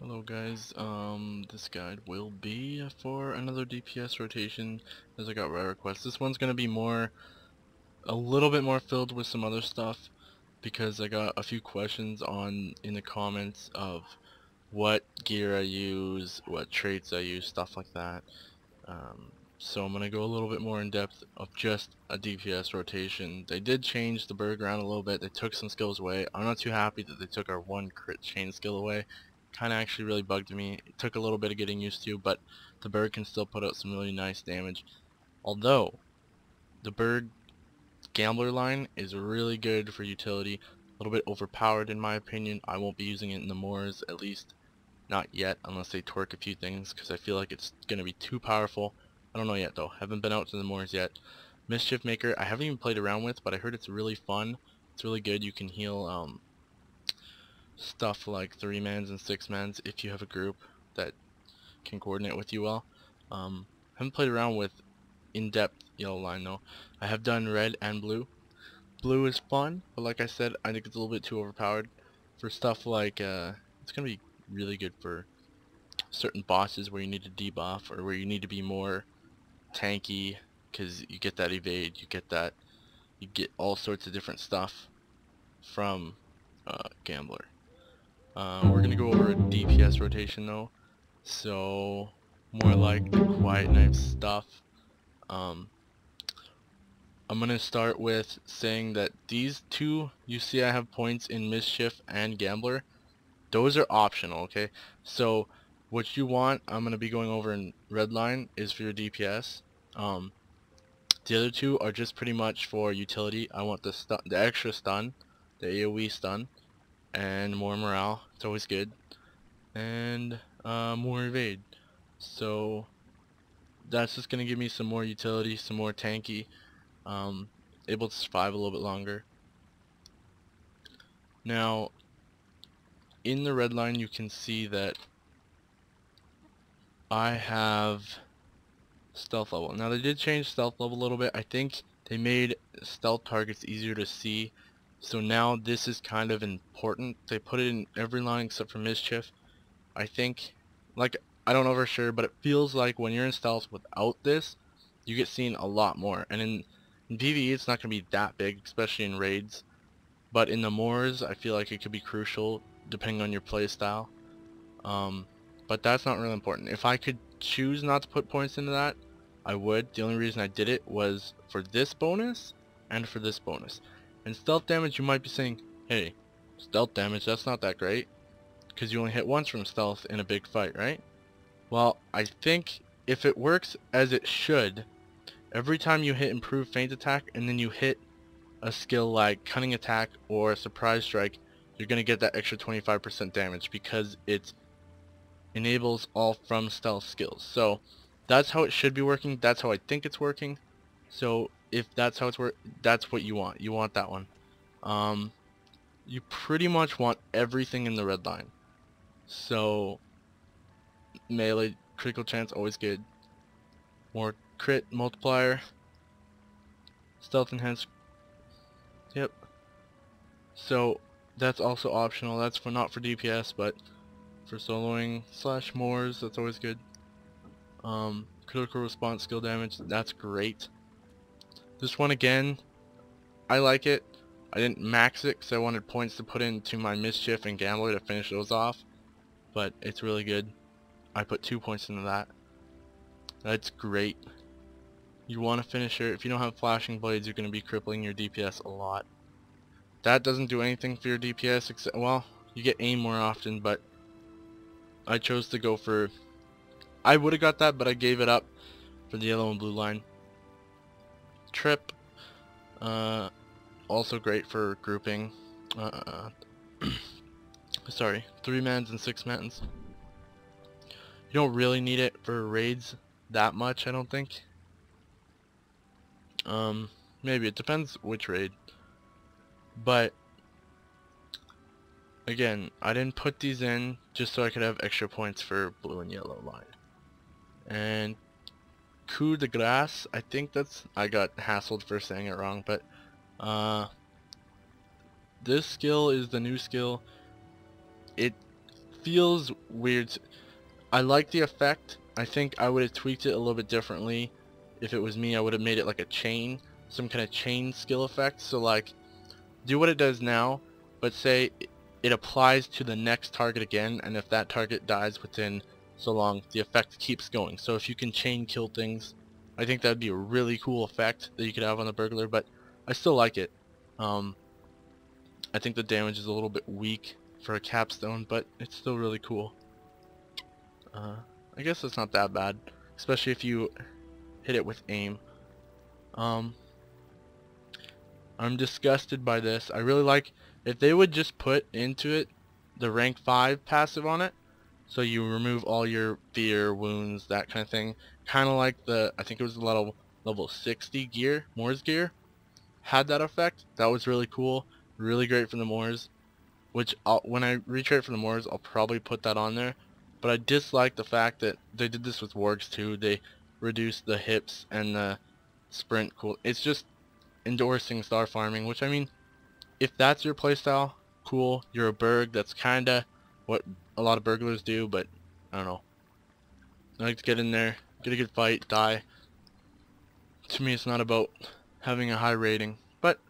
Hello guys, this guide will be for another DPS rotation as I got rare requests. This one's gonna be a little bit more filled with some other stuff because I got a few questions in the comments of what gear I use, what traits I use, stuff like that. So I'm gonna go a little bit more in depth of just a DPS rotation. They did change the Burglar around a little bit. They took some skills away. I'm not too happy that they took our one crit chain skill away. Kinda actually really bugged me. It took a little bit of getting used to, but the bird can still put out some really nice damage. Although the bird gambler line is really good for utility. A little bit overpowered in my opinion. I won't be using it in the moors, at least not yet, unless they twerk a few things, because I feel like it's gonna be too powerful. I don't know yet though. Haven't been out to the moors yet. Mischief Maker, I haven't even played around with, but I heard it's really fun. It's really good. You can heal stuff like 3-mans and 6-mans if you have a group that can coordinate with you well. Haven't played around with in-depth yellow line though. I have done red and blue. Blue is fun, but like I said, I think it's a little bit too overpowered for stuff like it's gonna be really good for certain bosses where you need to debuff or where you need to be more tanky, because you get that evade, you get all sorts of different stuff from Gambler. We're gonna go over a DPS rotation though, so more like the quiet knife stuff. Um, I'm gonna start with saying that these two you see I have points in Mischief and Gambler. Those are optional, okay? So what you want, I'm gonna be going over in red line, is for your DPS. The other two are just pretty much for utility. I want the extra stun, the AoE stun, and more morale. It's always good, and more evade. So that's just gonna give me some more utility, some more tanky, able to survive a little bit longer. Now, in the red line, you can see that I have stealth level. Now they did change stealth level a little bit. I think they made stealth targets easier to see. So now this is kind of important. They put it in every line except for Mischief. I think, like, I don't know for sure, but it feels like when you're in stealth without this, you get seen a lot more. And in PvE it's not going to be that big, especially in raids. But in the moors, I feel like it could be crucial depending on your playstyle. But that's not really important. If I could choose not to put points into that, I would. The only reason I did it was for this bonus and for this bonus. And stealth damage, you might be saying, hey, stealth damage, that's not that great, because you only hit once from stealth in a big fight, right? Well, I think if it works as it should, every time you hit improved feint attack and then you hit a skill like cunning attack or surprise strike, you're going to get that extra 25% damage because it enables all from stealth skills. So that's how it should be working. That's how I think it's working. So if that's how it's that's what you want. You want that one. You pretty much want everything in the red line. So melee critical chance, always good. More crit multiplier. Stealth enhance. Yep. So that's also optional. That's for not for DPS, but for soloing / moors, that's always good. Critical response skill damage, that's great. This one again, I like it. I didn't max it because I wanted points to put into my Mischief and Gambler to finish those off, but it's really good. I put 2 points into that. That's great. You want to finish her. If you don't have flashing blades, you're going to be crippling your DPS a lot. That doesn't do anything for your DPS except, well, you get aim more often, but I chose to go for, I would have got that, but I gave it up for the yellow and blue line. Trip, also great for grouping. Sorry, 3-mans and 6-mans. You don't really need it for raids that much, I don't think. Maybe, it depends which raid. But again, I didn't put these in just so I could have extra points for blue and yellow line. And coup de grace, I think that's, I got hassled for saying it wrong, but this skill is the new skill. It feels weird. I like the effect. I think I would have tweaked it a little bit differently. If it was me, I would have made it like a chain, some kind of chain skill effect. So like, do what it does now, but say it applies to the next target again, and if that target dies within so long, the effect keeps going. So if you can chain kill things, I think that'd be a really cool effect that you could have on the Burglar, but I still like it. I think the damage is a little bit weak for a capstone, but it's still really cool. I guess it's not that bad, especially if you hit it with aim. I'm disgusted by this. I really like if they would just put into it the rank 5 passive on it, so you remove all your fear, wounds, that kind of thing. Kind of like I think it was the level 60 gear, Moore's gear, had that effect. That was really cool, really great for the Moors. Which when I retrade for the Moors, I'll probably put that on there. But I dislike the fact that they did this with wargs too. They reduced the hips and the sprint. Cool. It's just endorsing star farming, which I mean, if that's your playstyle, cool. You're a Burg. That's kinda what a lot of burglars do, but I don't know. I like to get in there, get a good fight, die. To me, it's not about having a high rating, but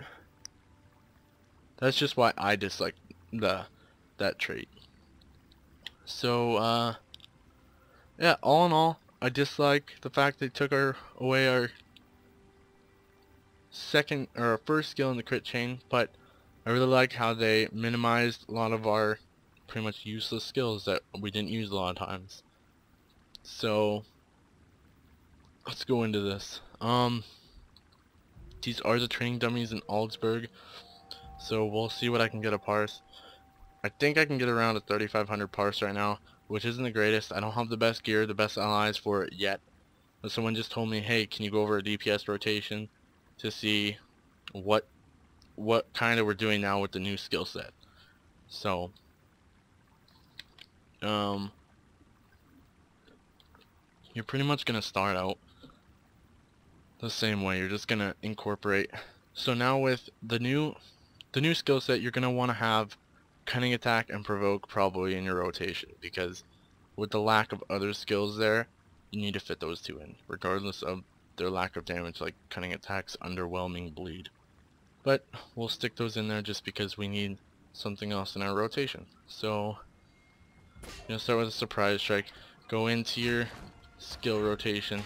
that's just why I dislike that trait. So yeah, all in all, I dislike the fact they took away our first skill in the crit chain, but I really like how they minimized a lot of our pretty much useless skills that we didn't use a lot of times. So let's go into this. These are the training dummies in Augsburg, so we'll see what I can get a parse. I think I can get around a 3500 parse right now, which isn't the greatest. I don't have the best gear, the best allies for it yet. But someone just told me, hey, can you go over a DPS rotation to see what kind of we're doing now with the new skill set. So you're pretty much gonna start out the same way. You're just gonna incorporate. So now with the new skill set, you're gonna want to have cunning attack and provoke probably in your rotation, because with the lack of other skills there, you need to fit those two in, regardless of their lack of damage, like cunning attack's underwhelming bleed. But we'll stick those in there just because we need something else in our rotation. So you're gonna start with a surprise strike, go into your skill rotation,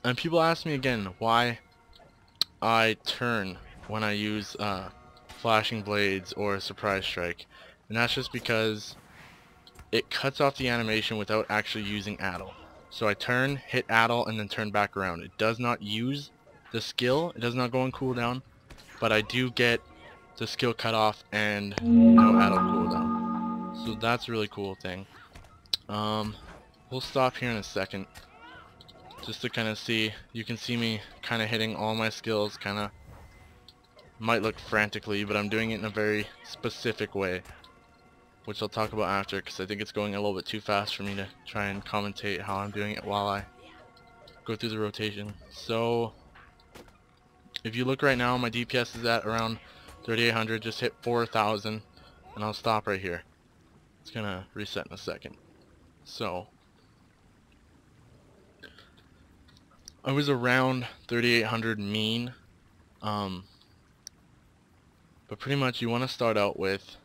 and people ask me again why I turn when I use flashing blades or a surprise strike, and that's just because it cuts off the animation without actually using Addle. So I turn, hit Addle, and then turn back around. It does not use the skill, it does not go on cooldown, but I do get the skill cut off and no Addle cooldown. So that's a really cool thing. We'll stop here in a second just to kind of see. You can see me kind of hitting all my skills, kind of might look frantically, but I'm doing it in a very specific way, which I'll talk about after, because I think it's going a little bit too fast for me to try and commentate how I'm doing it while I go through the rotation. So if you look right now, my DPS is at around 3800, just hit 4000, and I'll stop right here. It's gonna reset in a second. So I was around 3800 mean, but pretty much you want to start out with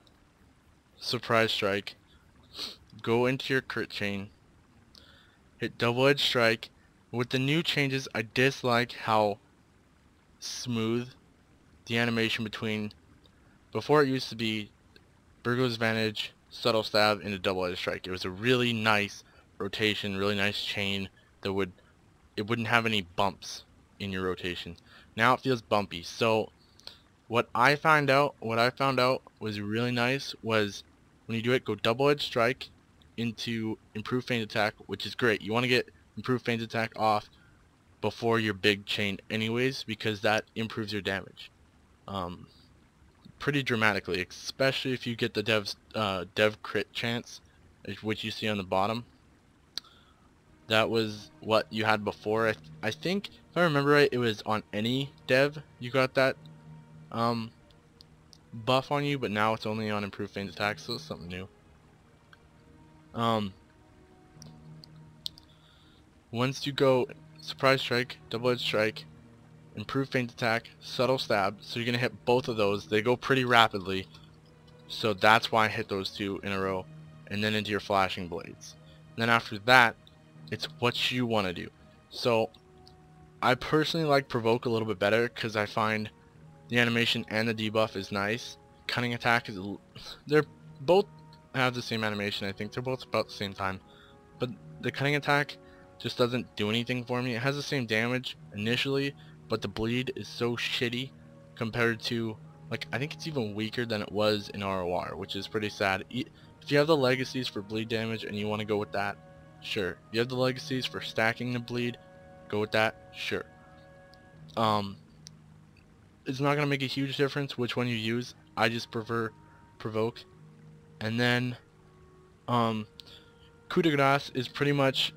surprise strike, go into your crit chain, hit double edge strike. With the new changes, I dislike how smooth the animation between, before it used to be Burglar's Vantage, subtle stab into double edge strike. It was a really nice rotation, really nice chain that it wouldn't have any bumps in your rotation. Now it feels bumpy. So what I found out was really nice was when you do it, go double edge strike into improved feint attack, which is great. You want to get improved feint attack off before your big chain anyways, because that improves your damage pretty dramatically, especially if you get the dev crit chance, which you see on the bottom. That was what you had before. I think, if I remember right, it was on any dev you got that buff on you, but now it's only on improved feint attack, so it's something new. Um, once you go surprise strike, double-edged strike, improved feint attack, subtle stab, so you're gonna hit both of those. They go pretty rapidly, so that's why I hit those two in a row, and then into your flashing blades. And then after that, it's what you want to do. So I personally like provoke a little bit better because I find the animation and the debuff is nice. Cunning attack is, they're both have the same animation. I think they're both about the same time, but the cunning attack just doesn't do anything for me. It has the same damage initially, but the bleed is so shitty compared to, like, I think it's even weaker than it was in ROR, which is pretty sad. If you have the legacies for bleed damage and you want to go with that, sure. If you have the legacies for stacking the bleed, go with that, sure. It's not gonna make a huge difference which one you use. I just prefer provoke. And then coup de grace is pretty much,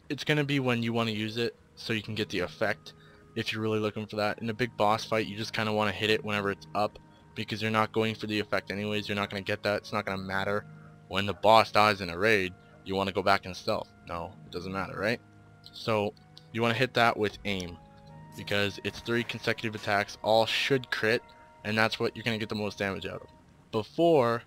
it's gonna be when you want to use it so you can get the effect if you're really looking for that. In a big boss fight, you just kind of want to hit it whenever it's up because you're not going for the effect anyways. You're not going to get that. It's not going to matter. When the boss dies in a raid, you want to go back in stealth. No, it doesn't matter, right? So you want to hit that with aim because it's 3 consecutive attacks, all should crit, and that's what you're going to get the most damage out of. Before,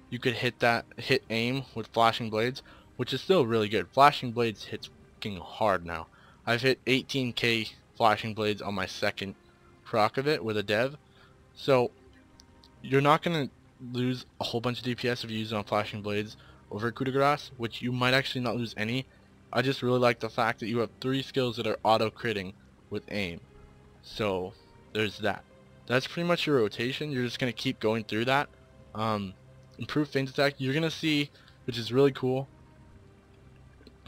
you could hit aim with flashing blades, which is still really good. Flashing blades hits fucking hard now. I've hit 18k flashing blades on my second proc of it with a dev, so you're not going to lose a whole bunch of DPS if you use it on flashing blades over coup de grace, which you might actually not lose any. I just really like the fact that you have 3 skills that are auto critting with aim, so there's that. That's pretty much your rotation. You're just going to keep going through that. Improved feint attack, you're going to see, which is really cool,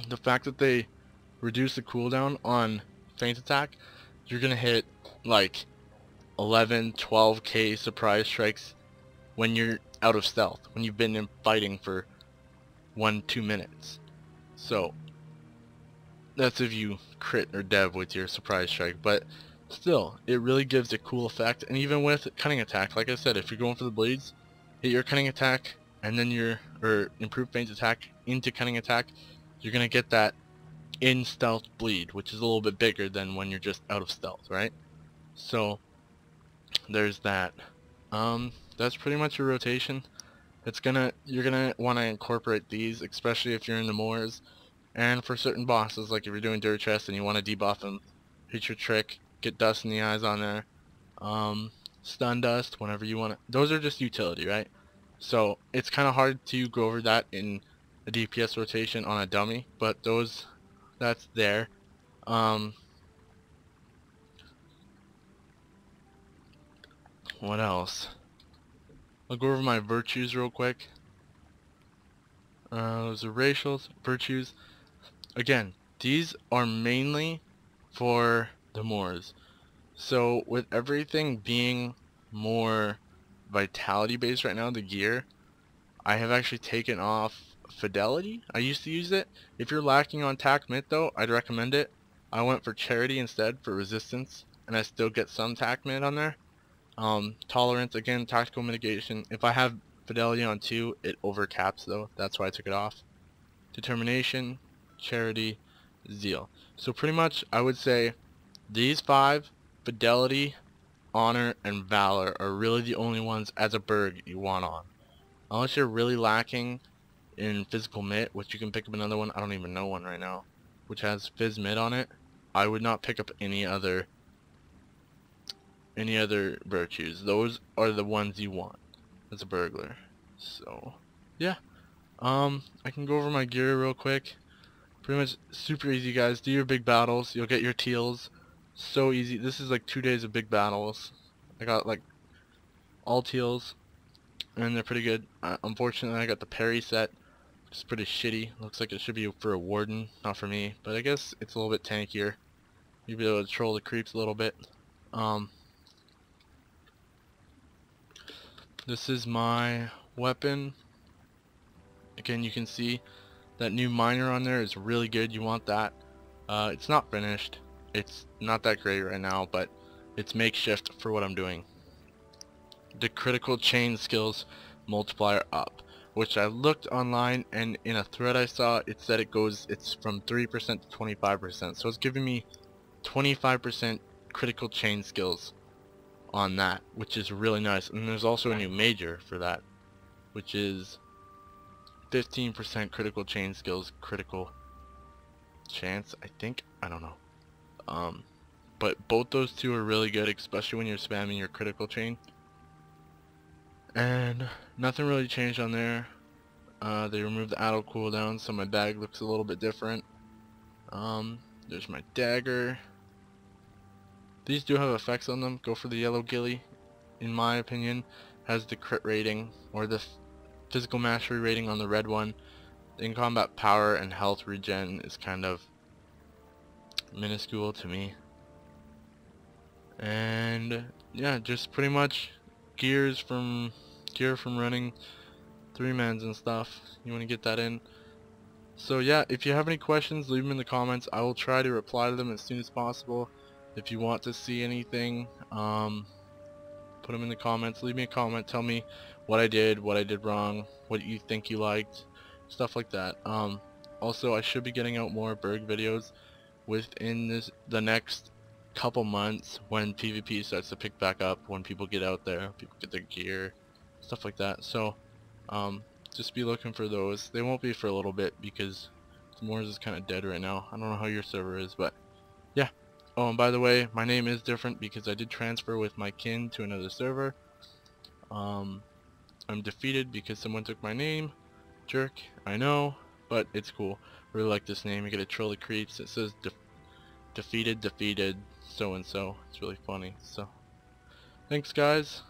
the fact that they reduce the cooldown on feint attack. You're going to hit like 11, 12k surprise strikes when you're out of stealth, when you've been in fighting for 1-2 minutes. So that's if you crit or dev with your surprise strike, but still, it really gives a cool effect. And even with cunning attack, like I said, if you're going for the bleeds, hit your cunning attack and then your improved feint attack into cunning attack, you're gonna get that in stealth bleed, which is a little bit bigger than when you're just out of stealth, right? So there's that. That's pretty much your rotation. You're gonna want to incorporate these, especially if you're in the moors, and for certain bosses, like if you're doing dirt chest and you want to debuff them, hit your trick, get dust in the eyes on there, stun dust whenever you want to. Those are just utility, right? So it's kind of hard to go over that in a DPS rotation on a dummy, but that's there. What else? I'll go over my virtues real quick. Those are racials, virtues. Again, these are mainly for the moors. So with everything being more vitality based right now, the gear, I have actually taken off fidelity. I used to use it. If you're lacking on tac mit though, I'd recommend it. I went for charity instead for resistance, and I still get some tac mit on there. Tolerance, again, tactical mitigation. If I have fidelity on 2, it overcaps though. That's why I took it off. Determination, charity, zeal. So pretty much I would say these 5, fidelity, honor, and valor, are really the only ones as a Burg you want on. Unless you're really lacking in physical mit, which you can pick up another one. I don't even know one right now, which has phys mit on it. I would not pick up any other virtues. Those are the ones you want as a burglar. So yeah, I can go over my gear real quick. Pretty much super easy, guys. Do your big battles, you'll get your teals. So easy. This is like 2 days of big battles. I got like all teals, and they're pretty good. Unfortunately, I got the parry set, which is pretty shitty. Looks like it should be for a warden, not for me, but I guess it's a little bit tankier. You'll be able to troll the creeps a little bit. This is my weapon. Again, you can see that new miner on there is really good. You want that. It's not finished. It's not that great right now, but it's makeshift for what I'm doing. The critical chain skills multiplier up. which I looked online, and in a thread I saw, it said it's from 3% to 25%, so it's giving me 25% critical chain skills on that, which is really nice. And there's also a new major for that, which is 15% critical chain skills, critical chance, I think. I don't know. But both those two are really good, especially when you're spamming your critical chain. And nothing really changed on there. They removed the auto cooldown, so my bag looks a little bit different. There's my dagger. These do have effects on them. Go for the yellow ghillie, in my opinion. Has the crit rating, or the physical mastery rating on the red one. In combat power and health regen is kind of minuscule to me. And yeah, just pretty much gear from running 3-mans and stuff. You want to get that in. So yeah, if you have any questions, leave them in the comments. I will try to reply to them as soon as possible. If you want to see anything, put them in the comments. Leave me a comment. Tell me what I did wrong, what you think you liked, stuff like that. Also, I should be getting out more Berg videos within the next couple months when PvP starts to pick back up, when people get out there, people get their gear, stuff like that. So just be looking for those. They won't be for a little bit because S'mores is kind of dead right now. I don't know how your server is, but yeah. Oh, and by the way, my name is different because I did transfer with my kin to another server. I'm defeated because someone took my name. Jerk, I know, but it's cool. Really like this name. You get a trolley creeps. It says defeated so and so. It's really funny. So thanks guys.